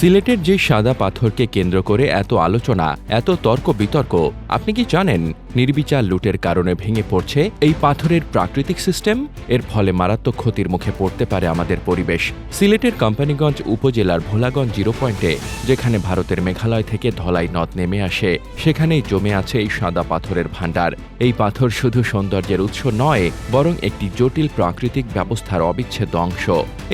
সিলেটের যে সাদা পাথরকে কেন্দ্র করে এত আলোচনা, এত তর্ক বিতর্ক, আপনি কি জানেন নির্বিচার লুটের কারণে ভেঙে পড়ছে এই পাথরের প্রাকৃতিক সিস্টেম? এর ফলে মারাত্মক ক্ষতির মুখে পড়তে পারে আমাদের পরিবেশ। সিলেটের কোম্পানিগঞ্জ উপজেলার ভোলাগঞ্জ জিরো পয়েন্টে, যেখানে ভারতের মেঘালয় থেকে ধলাই নদ নেমে আসে, সেখানেই জমে আছে এই সাদা পাথরের ভাণ্ডার। এই পাথর শুধু সৌন্দর্যের উৎস নয়, বরং একটি জটিল প্রাকৃতিক ব্যবস্থার অবিচ্ছেদ্য অংশ।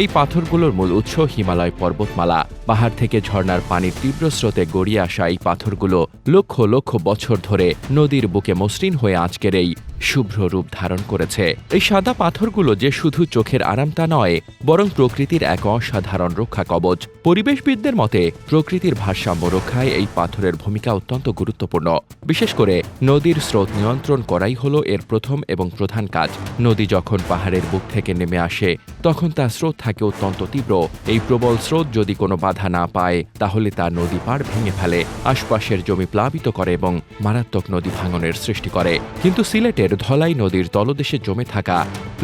এই পাথরগুলোর মূল উৎস হিমালয় পর্বতমালা। পাহাড় থেকে ঝর্ণার পানির তীব্র স্রোতে গড়িয়ে আসা এই পাথরগুলো লক্ষ লক্ষ বছর ধরে নদীর বুকে মসৃণ হয়ে আজকের এই শুভ্র রূপ ধারণ করেছে। এই সাদা পাথরগুলো যে শুধু চোখের আরাম তা নয়, বরং প্রকৃতির এক অসাধারণ রক্ষা কবচ। পরিবেশবিদদের মতে প্রকৃতির ভারসাম্য রক্ষায় এই পাথরের ভূমিকা অত্যন্ত গুরুত্বপূর্ণ। বিশেষ করে নদীর স্রোত নিয়ন্ত্রণ করাই হলো এর প্রথম এবং প্রধান কাজ। নদী যখন পাহাড়ের বুক থেকে নেমে আসে, তখন তার স্রোত থাকে অত্যন্ত তীব্র। এই প্রবল স্রোত যদি কোনো বাধা না পায়, তাহলে তা নদী পাড় ভেঙে ফেলে, আশপাশের জমি প্লাবিত করে এবং মারাত্মক নদী ভাঙনের সৃষ্টি করে। কিন্তু সিলেটের ধলাই নদীর তলদেশে জমে থাকা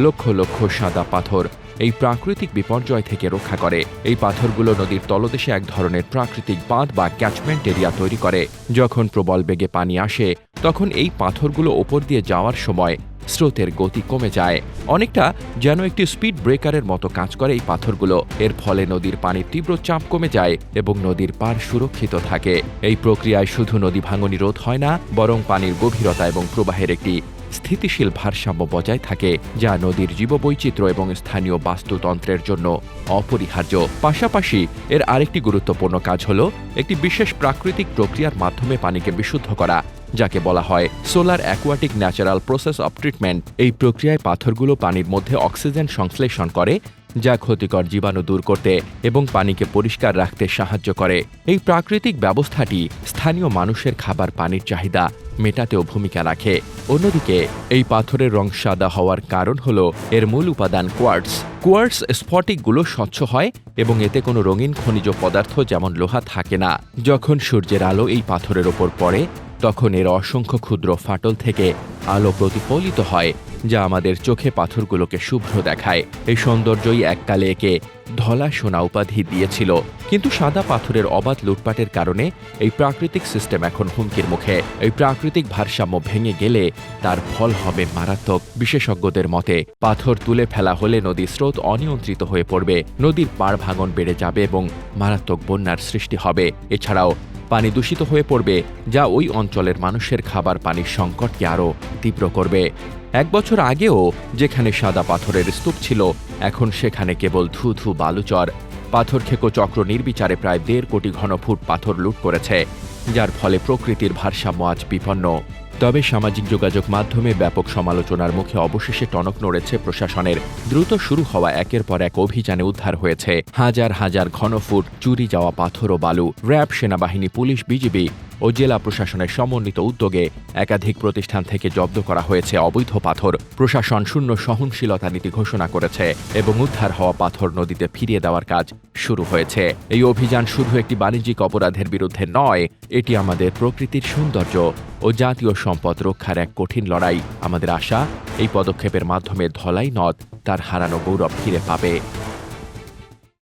লক্ষ লক্ষ সাদা পাথর এই প্রাকৃতিক বিপর্যয় থেকে রক্ষা করে। এই পাথরগুলো নদীর তলদেশে এক ধরনের প্রাকৃতিক বাঁধ বা ক্যাচমেন্ট এরিয়া তৈরি করে। যখন প্রবল বেগে পানি আসে, তখন এই পাথরগুলো ওপর দিয়ে যাওয়ার সময় স্রোতের গতি কমে যায়। অনেকটা যেন একটি স্পিড ব্রেকারের মতো কাজ করে এই পাথরগুলো। এর ফলে নদীর পানির তীব্র চাপ কমে যায় এবং নদীর পাড় সুরক্ষিত থাকে। এই প্রক্রিয়ায় শুধু নদী ভাঙনই রোধ হয় না, বরং পানির গভীরতা এবং প্রবাহের একটি স্থিতিশীল ভারসাম্য বজায় থাকে, যা নদীর জীববৈচিত্র্য এবং স্থানীয় বাস্তুতন্ত্রের জন্য অপরিহার্য। পাশাপাশি এর আরেকটি গুরুত্বপূর্ণ কাজ হল একটি বিশেষ প্রাকৃতিক প্রক্রিয়ার মাধ্যমে পানিকে বিশুদ্ধ করা, যাকে বলা হয় solar aquatic natural process of treatment. এই প্রক্রিয়ায় পাথরগুলো পানির মধ্যে অক্সিজেন সংশ্লেষণ করে, যা ক্ষতিকর জীবাণু দূর করতে এবং পানিকে পরিষ্কার রাখতে সাহায্য করে। এই প্রাকৃতিক ব্যবস্থাটি স্থানীয় মানুষের খাবার পানির চাহিদা মেটাতেও ভূমিকা রাখে। অন্যদিকে এই পাথরের রং সাদা হওয়ার কারণ হল এর মূল উপাদান কোয়ার্টজ। কোয়ার্টজ স্ফটিকগুলো স্বচ্ছ হয় এবং এতে কোনো রঙিন খনিজ পদার্থ যেমন লোহা থাকে না। যখন সূর্যের আলো এই পাথরের ওপর পড়ে, তখন এর অসংখ্য ক্ষুদ্র ফাটল থেকে আলো প্রতিফলিত হয়, যা আমাদের চোখে পাথরগুলোকে শুভ্র দেখায়। এই সৌন্দর্যই এককালে একে ধলা সোনা উপাধি দিয়েছিল। কিন্তু সাদা পাথরের অবাধ লুটপাটের কারণে এই প্রাকৃতিক সিস্টেম এখন হুমকির মুখে। এই প্রাকৃতিক ভারসাম্য ভেঙে গেলে তার ফল হবে মারাত্মক। বিশেষজ্ঞদের মতে পাথর তুলে ফেলা হলে নদীর স্রোত অনিয়ন্ত্রিত হয়ে পড়বে, নদীর পাড় ভাঙন বেড়ে যাবে এবং মারাত্মক বন্যার সৃষ্টি হবে। এছাড়াও পানি দূষিত হয়ে পড়বে, যা ওই অঞ্চলের মানুষের খাবার পানির সংকটকে আরও তীব্র করবে। 1 বছর আগেও যেখানে সাদা পাথরের স্তূপ ছিল, এখন সেখানে কেবল ধু ধু বালুচর। পাথর খেকো চক্র নির্বিচারে প্রায় 1.5 কোটি ঘনফুট পাথর লুট করেছে, যার ফলে প্রকৃতির ভারসাম্য আজ বিপন্ন। তবে সামাজিক যোগাযোগ মাধ্যমে ব্যাপক সমালোচনার মুখে অবশেষে টনক নড়েছে প্রশাসনের। দ্রুত শুরু হওয়া একের পর এক অভিযানে উদ্ধার হয়েছে হাজার হাজার ঘনফুট চুরি যাওয়া পাথর ও বালু। র্যাব, সেনাবাহিনী, পুলিশ, বিজিবি ও জেলা প্রশাসনের সমন্বিত উদ্যোগে একাধিক প্রতিষ্ঠান থেকে জব্দ করা হয়েছে অবৈধ পাথর। প্রশাসন শূন্য সহনশীলতা নীতি ঘোষণা করেছে এবং উদ্ধার হওয়া পাথর নদীতে ফিরিয়ে দেওয়ার কাজ শুরু হয়েছে। এই অভিযান শুধু একটি বাণিজ্যিক অপরাধের বিরুদ্ধে নয়, এটি আমাদের প্রকৃতির সৌন্দর্য ও জাতীয় সম্পদ রক্ষার এক কঠিন লড়াই। আমাদের আশা, এই পদক্ষেপের মাধ্যমে ধলাই নদ তার হারানো গৌরব ফিরে পাবে।